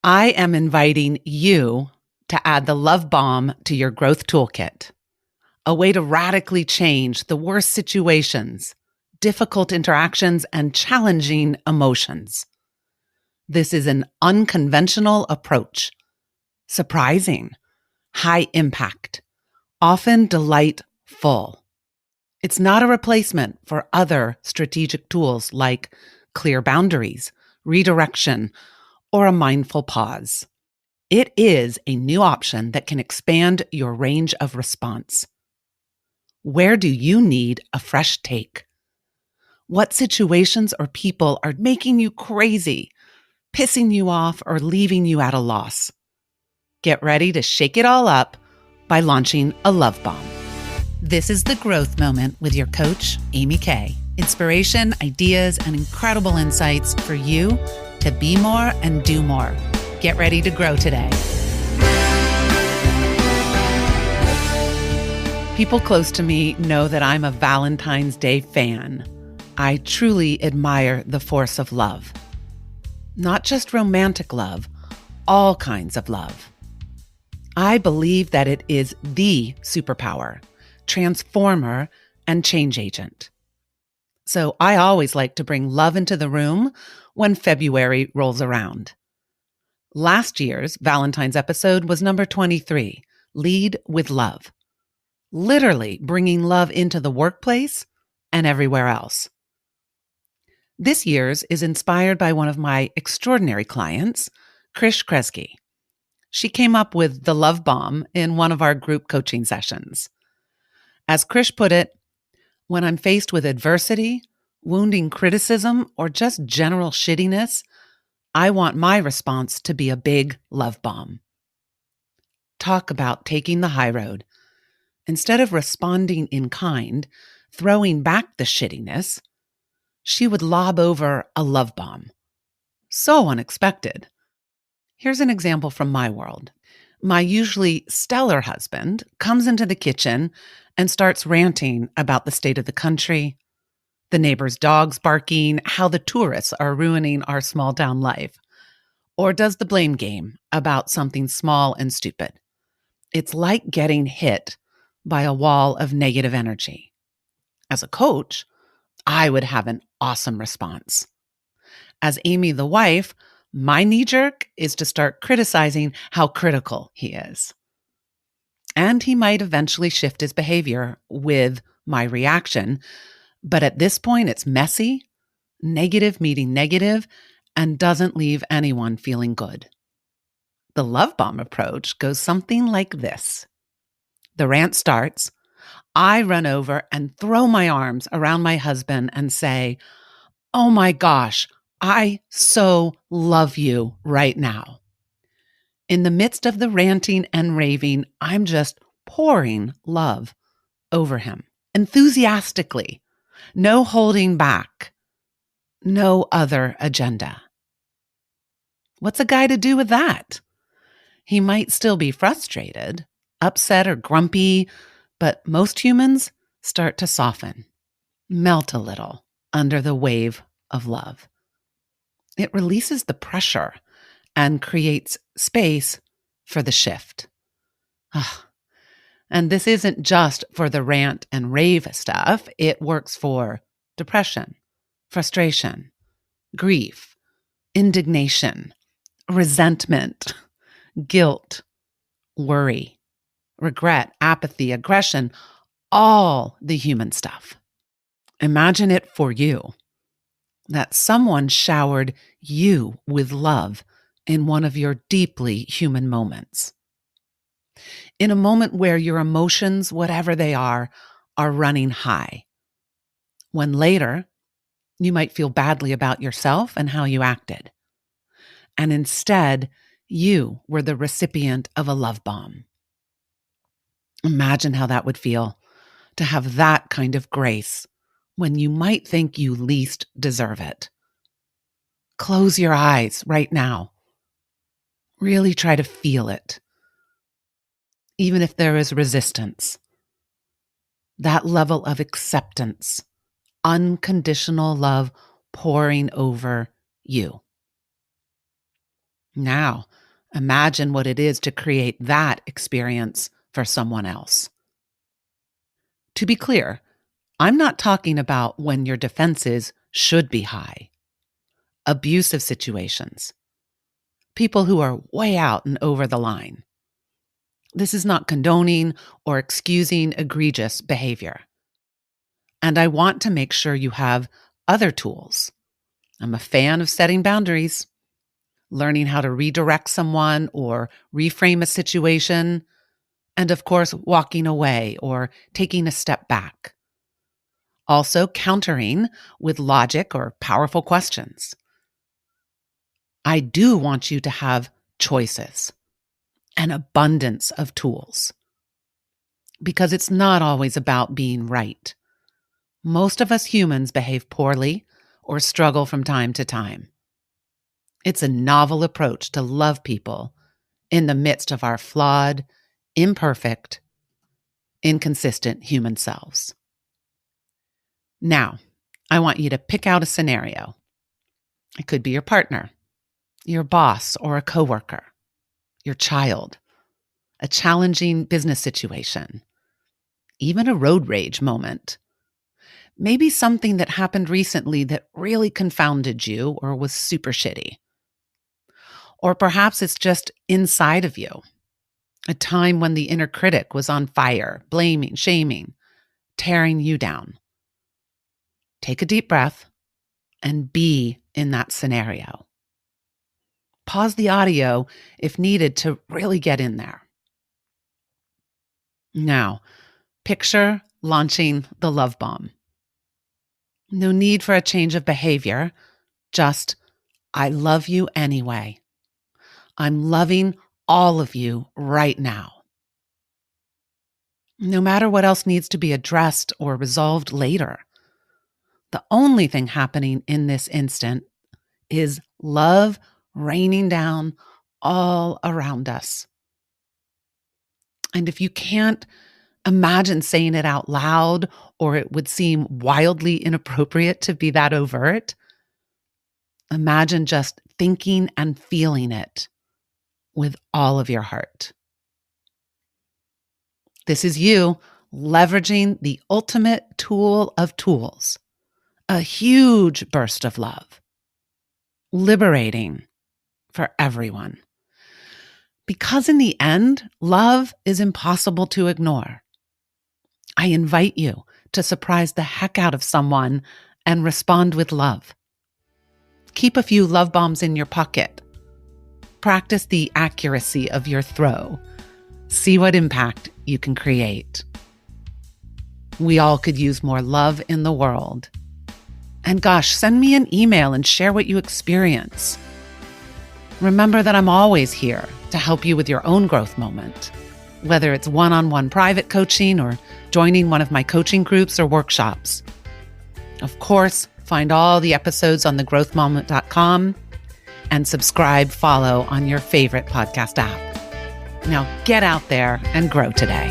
I am inviting you to add the love bomb to your growth toolkit, a way to radically change the worst situations, difficult interactions, and challenging emotions. This is an unconventional approach, surprising, high impact, often delightful. It's not a replacement for other strategic tools like clear boundaries, redirection, or a mindful pause. It is a new option that can expand your range of response. Where do you need a fresh take? What situations or people are making you crazy, pissing you off, or leaving you at a loss? Get ready to shake it all up by launching a love bomb. This is The Growth Moment with your coach, Amy Kay. Inspiration, ideas, and incredible insights for you to be more and do more. Get ready to grow today. People close to me know that I'm a Valentine's Day fan. I truly admire the force of love. Not just romantic love, all kinds of love. I believe that it is the superpower, transformer, and change agent. So I always like to bring love into the room when February rolls around. Last year's Valentine's episode was number 23, Lead with Love. Literally bringing love into the workplace and everywhere else. This year's is inspired by one of my extraordinary clients, Krish Kresge. She came up with the love bomb in one of our group coaching sessions. As Krish put it, when I'm faced with adversity, wounding criticism, or just general shittiness, I want my response to be a big love bomb. Talk about taking the high road. Instead of responding in kind, throwing back the shittiness, she would lob over a love bomb. So unexpected. Here's an example from my world. My usually stellar husband comes into the kitchen and starts ranting about the state of the country, the neighbors' dogs barking, how the tourists are ruining our small town life, or does the blame game about something small and stupid. It's like getting hit by a wall of negative energy. As a coach, I would have an awesome response. As Amy, the wife, my knee jerk is to start criticizing how critical he is. And he might eventually shift his behavior with my reaction. But at this point, it's messy, negative meeting negative, and doesn't leave anyone feeling good. The love bomb approach goes something like this. The rant starts. I run over and throw my arms around my husband and say, "Oh my gosh, I so love you right now." In the midst of the ranting and raving, I'm just pouring love over him, enthusiastically, no holding back, no other agenda. What's a guy to do with that? He might still be frustrated, upset, or grumpy, but most humans start to soften, melt a little under the wave of love. It releases the pressure and creates space for the shift. And this isn't just for the rant and rave stuff. It works for depression, frustration, grief, indignation, resentment, guilt, worry, regret, apathy, aggression, all the human stuff. Imagine it for you, that someone showered you with love in one of your deeply human moments. In a moment where your emotions, whatever they are running high. When later, you might feel badly about yourself and how you acted. And instead, you were the recipient of a love bomb. Imagine how that would feel to have that kind of grace when you might think you least deserve it. Close your eyes right now. Really try to feel it. Even if there is resistance. That level of acceptance, unconditional love pouring over you. Now, imagine what it is to create that experience for someone else. To be clear, I'm not talking about when your defenses should be high. Abusive situations. People who are way out and over the line. This is not condoning or excusing egregious behavior. And I want to make sure you have other tools. I'm a fan of setting boundaries, learning how to redirect someone or reframe a situation, and of course, walking away or taking a step back. Also, countering with logic or powerful questions. I do want you to have choices, an abundance of tools, because it's not always about being right. Most of us humans behave poorly or struggle from time to time. It's a novel approach to love people in the midst of our flawed, imperfect, inconsistent human selves. Now, I want you to pick out a scenario. It could be your partner, your boss or a coworker, your child, a challenging business situation, even a road rage moment. Maybe something that happened recently that really confounded you or was super shitty. Or perhaps it's just inside of you, a time when the inner critic was on fire, blaming, shaming, tearing you down. Take a deep breath and be in that scenario. Pause the audio if needed to really get in there. Now, picture launching the love bomb. No need for a change of behavior, just, I love you anyway. I'm loving all of you right now. No matter what else needs to be addressed or resolved later. The only thing happening in this instant is love raining down all around us. And if you can't imagine saying it out loud, or it would seem wildly inappropriate to be that overt, imagine just thinking and feeling it with all of your heart. This is you leveraging the ultimate tool of tools, a huge burst of love, liberating for everyone. Because in the end, love is impossible to ignore. I invite you to surprise the heck out of someone and respond with love. Keep a few love bombs in your pocket. Practice the accuracy of your throw. See what impact you can create. We all could use more love in the world. And gosh, send me an email and share what you experience. Remember that I'm always here to help you with your own growth moment, whether it's one-on-one private coaching or joining one of my coaching groups or workshops. Of course, find all the episodes on thegrowthmoment.com and subscribe, follow on your favorite podcast app. Now get out there and grow today.